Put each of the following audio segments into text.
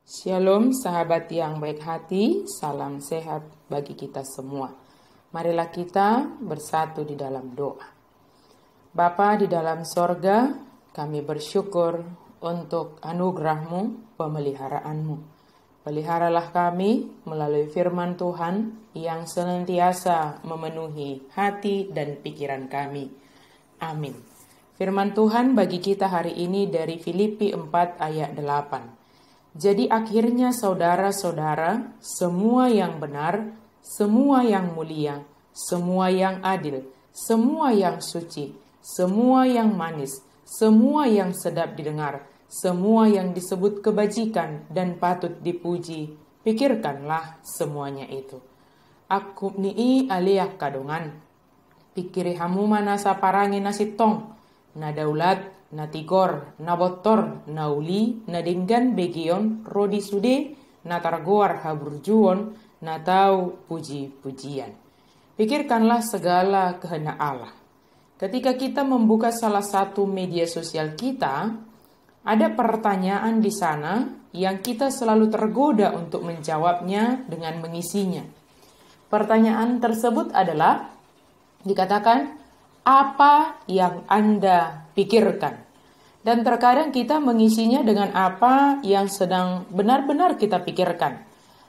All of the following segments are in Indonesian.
Shalom sahabat yang baik hati, salam sehat bagi kita semua. Marilah kita bersatu di dalam doa. Bapa di dalam sorga, kami bersyukur untuk anugerah-Mu, pemeliharaanmu. Peliharalah kami melalui firman Tuhan yang senantiasa memenuhi hati dan pikiran kami. Amin. Firman Tuhan bagi kita hari ini dari Filipi 4 ayat 8. Jadi akhirnya saudara-saudara, semua yang benar, semua yang mulia, semua yang adil, semua yang suci, semua yang manis, semua yang sedap didengar, semua yang disebut kebajikan dan patut dipuji, pikirkanlah semuanya itu. Aku nii aliak kadongan, pikiri hamu mana saparangi nasi tong, na daulat, na tigor, na botor, na uli, na denggan begion, rodi sude, na targoar haburjuon, na tau puji-pujian. Pikirkanlah segala kehendak Allah. Ketika kita membuka salah satu media sosial kita, ada pertanyaan di sana yang kita selalu tergoda untuk menjawabnya dengan mengisinya. Pertanyaan tersebut adalah, dikatakan, apa yang Anda pikirkan? Dan terkadang kita mengisinya dengan apa yang sedang benar-benar kita pikirkan.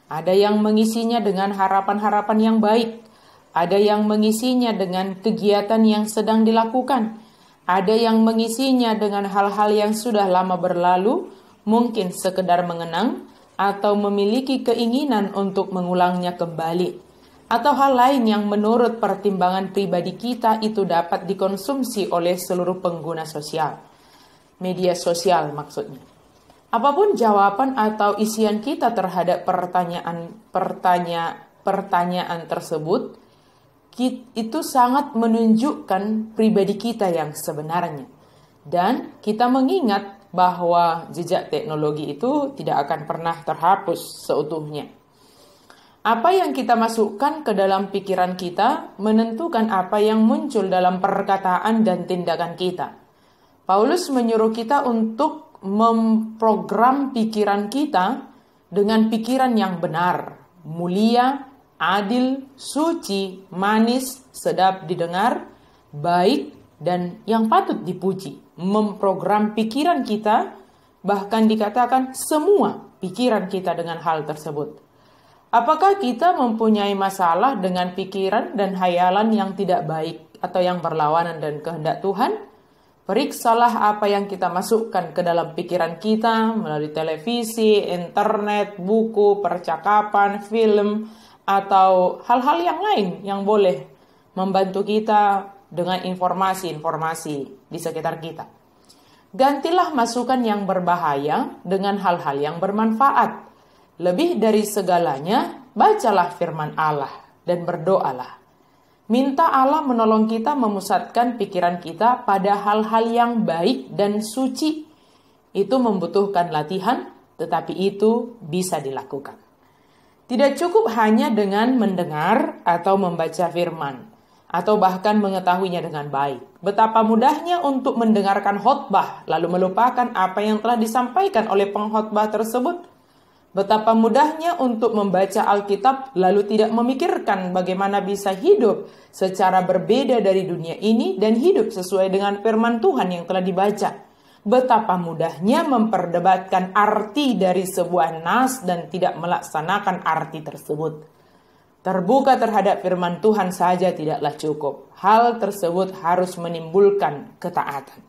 Ada yang mengisinya dengan harapan-harapan yang baik. Ada yang mengisinya dengan kegiatan yang sedang dilakukan. Ada yang mengisinya dengan hal-hal yang sudah lama berlalu, mungkin sekedar mengenang, atau memiliki keinginan untuk mengulangnya kembali. Atau hal lain yang menurut pertimbangan pribadi kita itu dapat dikonsumsi oleh seluruh pengguna sosial. Media sosial maksudnya. Apapun jawaban atau isian kita terhadap pertanyaan tersebut, itu sangat menunjukkan pribadi kita yang sebenarnya. Dan kita mengingat bahwa jejak teknologi itu tidak akan pernah terhapus seutuhnya. Apa yang kita masukkan ke dalam pikiran kita menentukan apa yang muncul dalam perkataan dan tindakan kita. Paulus menyuruh kita untuk memprogram pikiran kita dengan pikiran yang benar, mulia, adil, suci, manis, sedap didengar, baik, dan yang patut dipuji. Memprogram pikiran kita, bahkan dikatakan semua pikiran kita dengan hal tersebut. Apakah kita mempunyai masalah dengan pikiran dan hayalan yang tidak baik atau yang berlawanan dan kehendak Tuhan? Periksalah apa yang kita masukkan ke dalam pikiran kita melalui televisi, internet, buku, percakapan, film, atau hal-hal yang lain yang boleh membantu kita dengan informasi-informasi di sekitar kita. Gantilah masukan yang berbahaya dengan hal-hal yang bermanfaat. Lebih dari segalanya, bacalah firman Allah dan berdoalah. Minta Allah menolong kita memusatkan pikiran kita pada hal-hal yang baik dan suci. Itu membutuhkan latihan, tetapi itu bisa dilakukan. Tidak cukup hanya dengan mendengar atau membaca firman, atau bahkan mengetahuinya dengan baik. Betapa mudahnya untuk mendengarkan khotbah, lalu melupakan apa yang telah disampaikan oleh pengkhotbah tersebut. Betapa mudahnya untuk membaca Alkitab lalu tidak memikirkan bagaimana bisa hidup secara berbeda dari dunia ini dan hidup sesuai dengan firman Tuhan yang telah dibaca. Betapa mudahnya memperdebatkan arti dari sebuah nas dan tidak melaksanakan arti tersebut. Terbuka terhadap firman Tuhan saja tidaklah cukup. Hal tersebut harus menimbulkan ketaatan.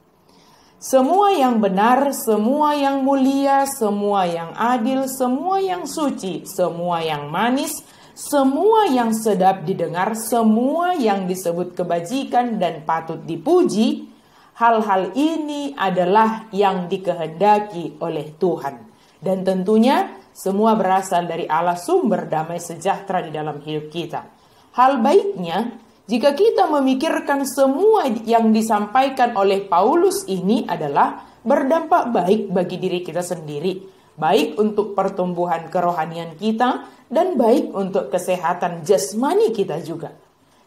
Semua yang benar, semua yang mulia, semua yang adil, semua yang suci, semua yang manis, semua yang sedap didengar, semua yang disebut kebajikan dan patut dipuji, hal-hal ini adalah yang dikehendaki oleh Tuhan. Dan tentunya semua berasal dari Allah, sumber damai sejahtera di dalam hidup kita. Hal baiknya, jika kita memikirkan semua yang disampaikan oleh Paulus ini adalah berdampak baik bagi diri kita sendiri, baik untuk pertumbuhan kerohanian kita, dan baik untuk kesehatan jasmani kita juga.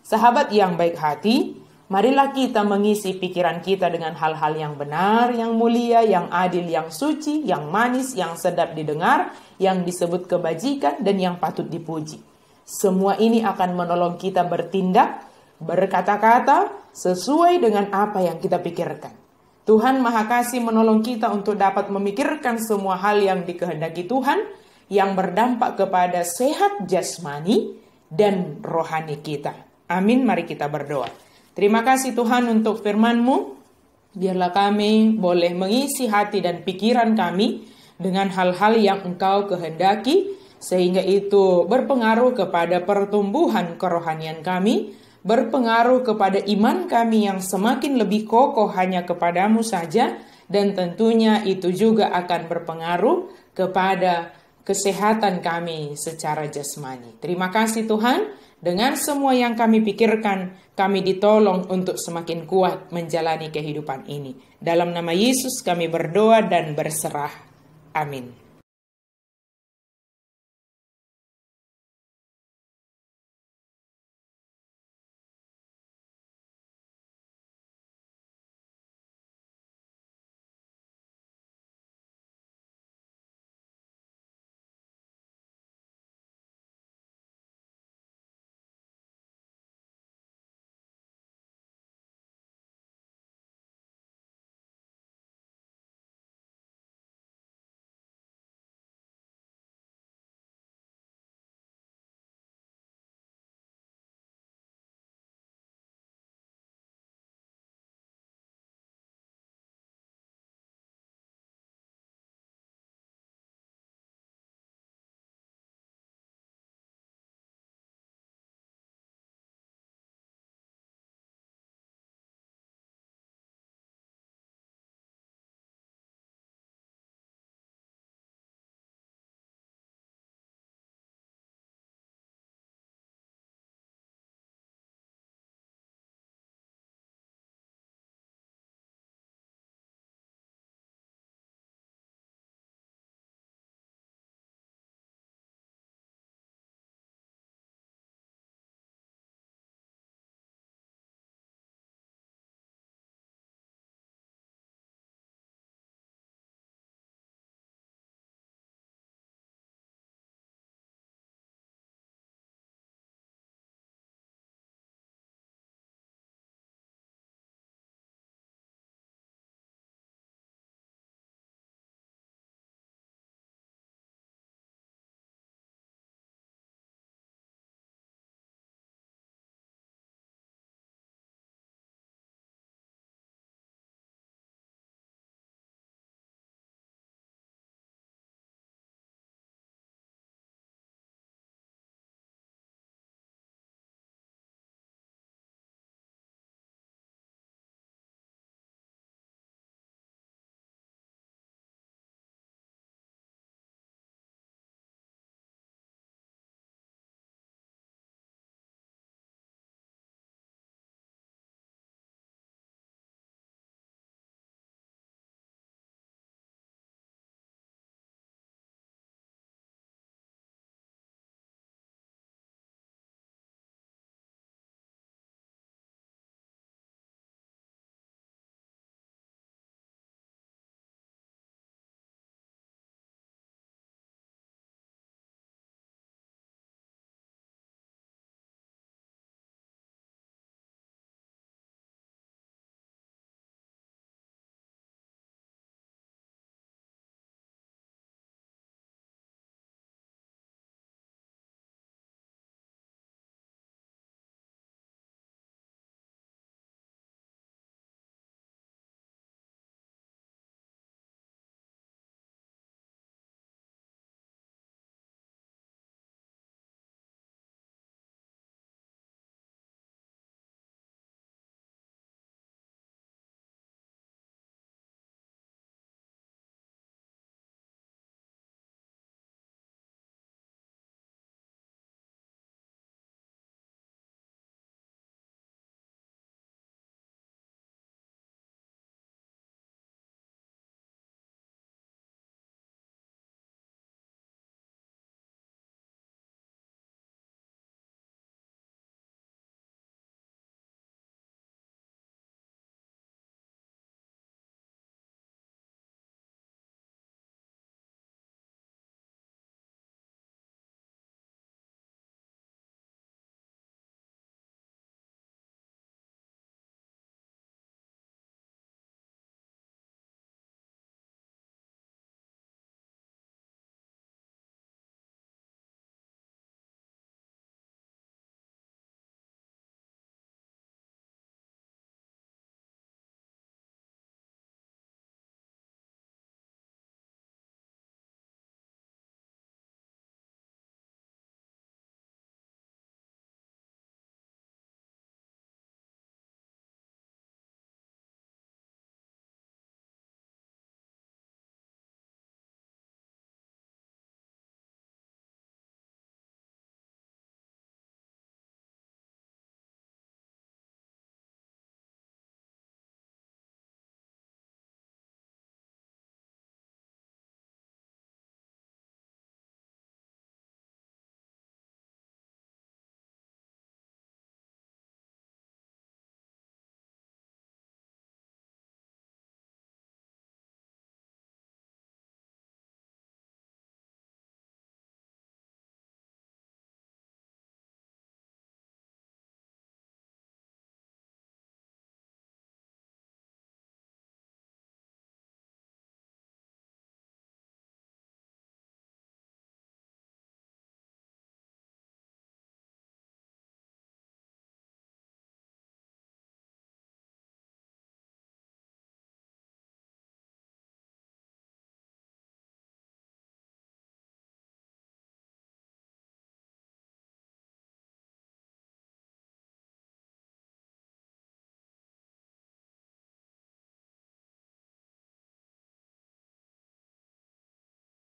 Sahabat yang baik hati, Marilah kita mengisi pikiran kita dengan hal-hal yang benar, yang mulia, yang adil, yang suci, yang manis, yang sedap didengar, yang disebut kebajikan, dan yang patut dipuji. Semua ini akan menolong kita bertindak, berkata-kata sesuai dengan apa yang kita pikirkan. Tuhan Maha Kasih menolong kita untuk dapat memikirkan semua hal yang dikehendaki Tuhan, yang berdampak kepada sehat jasmani dan rohani kita. Amin, mari kita berdoa. Terima kasih Tuhan untuk firman-Mu. Biarlah kami boleh mengisi hati dan pikiran kami dengan hal-hal yang Engkau kehendaki, sehingga itu berpengaruh kepada pertumbuhan kerohanian kami, berpengaruh kepada iman kami yang semakin lebih kokoh hanya kepadamu saja, dan tentunya itu juga akan berpengaruh kepada kesehatan kami secara jasmani. Terima kasih Tuhan. Dengan semua yang kami pikirkan, kami ditolong untuk semakin kuat menjalani kehidupan ini. Dalam nama Yesus kami berdoa dan berserah. Amin.